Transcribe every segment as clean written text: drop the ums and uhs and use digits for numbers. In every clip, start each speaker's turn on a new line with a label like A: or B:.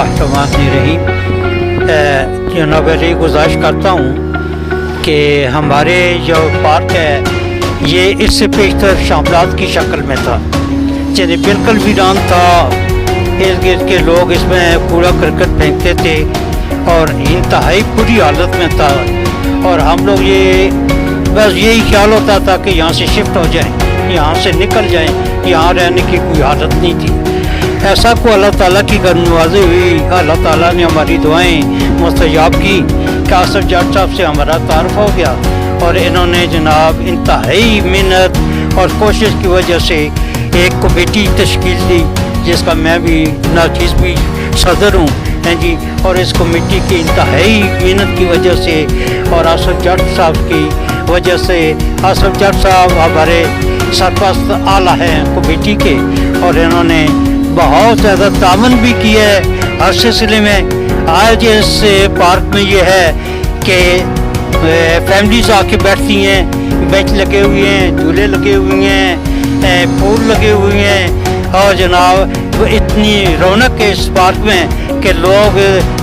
A: बिस्मिल्लाहिर्रहमानिर्रहीम। जनाब अली गुजारिश करता हूँ कि हमारे जो पार्क है ये इससे पेशतर शामलात की शक्ल में था, यानी बिल्कुल वीरान था। इर्द गिर्द के लोग इसमें कूड़ा करकट फेंकते थे और इंतहाई बुरी हालत में था। और हम लोग ये बस यही ख्याल होता था कि यहाँ से शिफ्ट हो जाएं, यहाँ से निकल जाएं, यहाँ रहने की कोई हालत नहीं थी। ऐसा को अल्लाह ताला की नवाज़ी हुई, अल्लाह ताला ने हमारी दुआएं मुस्तजाब की कि आसिफ जट साहब से हमारा तारुफ हो गया और इन्होंने जनाब इंतहाई मेहनत और कोशिश की वजह से एक कमेटी तश्कील दी, जिसका मैं भी नाचीज़ भी सदर हूँ, हैं जी। और इस कमेटी की इंतहाई मेहनत की वजह से और आसिफ जट साहब की वजह से, आसिफ जट साहब हमारे सरपरस्त आला हैं कमेटी के और इन्होंने बहुत ज़्यादा तामन भी किया है हर सिलसिले में। आज इस पार्क में ये है कि फैमिलीज आके बैठती हैं, बेंच लगे हुए हैं, झूले लगे हुए हैं, फूल लगे हुए हैं और जनाब इतनी रौनक है इस पार्क में कि लोग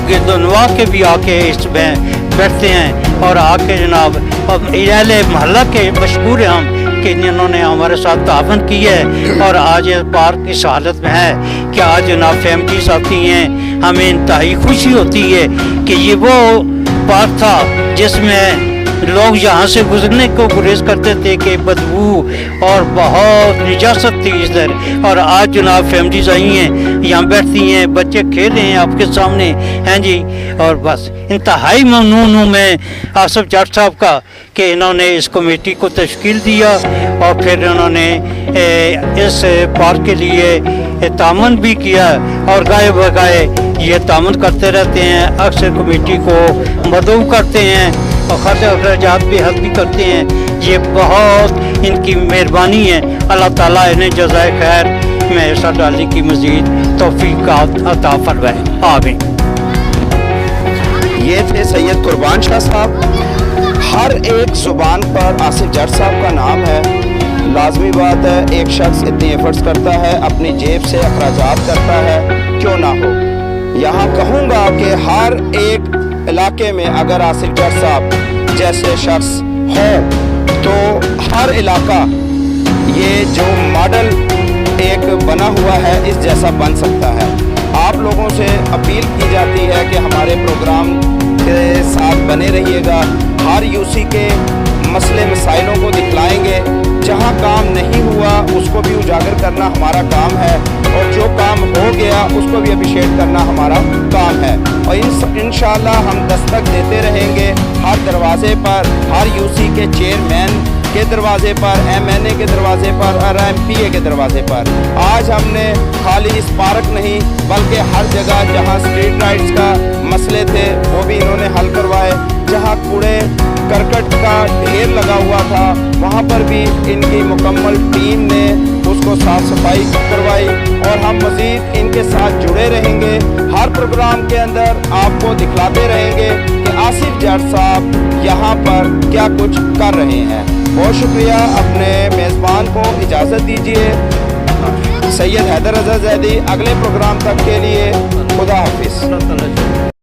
A: गिरदोनवा के भी आके इसमें बैठते हैं और आके जनाब अहले मोहल्ला के मशहूर हैं हम कि इन्होंने हमारे साथ तावन की है। और आज पार्क इस हालत में है कि आज जनाब फैमिलीज आती हैं, हमें इंतहाई खुशी होती है कि ये वो पार्क था जिसमें लोग यहाँ से गुजरने को गुरेज करते थे कि बदबू और बहुत निजासत थी इधर। और आज जनाब फैमिलीज आई हैं, यहाँ बैठती हैं, बच्चे खेल रहे हैं आपके सामने, हैं जी। और बस इंतहाई ममनून हूँ मैं आसिफ जट साहब का कि इन्होंने इस कमेटी को तश्कील दिया और फिर इन्होंने इस पार्क के लिए तामन भी किया और गाए बगाए ये तामन करते रहते हैं। अक्सर कमेटी को मदऊ करते हैं और खर्चा अखराजात भी हल भी करते हैं। ये बहुत इनकी मेहरबानी है। अल्लाह ताला इन्हें जज़ाए खैर में ऐसा डालने की मज़ीद तौफीक़ात अता फरमाए, आमीन।
B: ये थे सैयद कुर्बान शाह साहब। हर एक ज़ुबान पर आसिफ जट साहब का नाम है। लाजमी बात है, एक शख्स इतनी एफर्ट्स करता है, अपनी जेब से अखराजात करता है, क्यों ना हो। यहाँ कहूँगा कि हर एक इलाके में अगर आसिफ जट साहब जैसे शख्स हो तो हर इलाका ये जो मॉडल एक बना हुआ है इस जैसा बन सकता है। आप लोगों से अपील की जाती है कि हमारे प्रोग्राम के साथ बने रहिएगा। हर यूसी के मसले मसाइलों को दिखलाएंगे। जहाँ काम नहीं हुआ उसको भी उजागर करना हमारा काम है और जो काम हो गया उसको भी अप्रिशिएट करना हमारा काम है। और इंशाअल्लाह हम दस्तक देते रहेंगे हर दरवाजे पर, हर यूसी के चेयरमैन के दरवाजे पर, MNA के दरवाजे पर और MPA के दरवाजे पर। आज हमने खाली इस पार्क नहीं बल्कि हर जगह जहाँ स्ट्रीट राइड्स का मसले थे वो भी इन्होंने हल करवाए। जहाँ कूड़े करकट का ढेर लगा हुआ था वहाँ पर भी इनकी मुकम्मल टीम ने उसको साफ सफाई करवाई और हम मज़ीद इनके साथ जुड़े रहेंगे। हर प्रोग्राम के अंदर आपको दिखलाते रहेंगे कि आसिफ जट साहब यहाँ पर क्या कुछ कर रहे हैं। बहुत शुक्रिया। अपने मेज़बान को इजाज़त दीजिए। सैयद हैदर रज़ा ज़ैदी। अगले प्रोग्राम तक के लिए खुदा हाफिज़।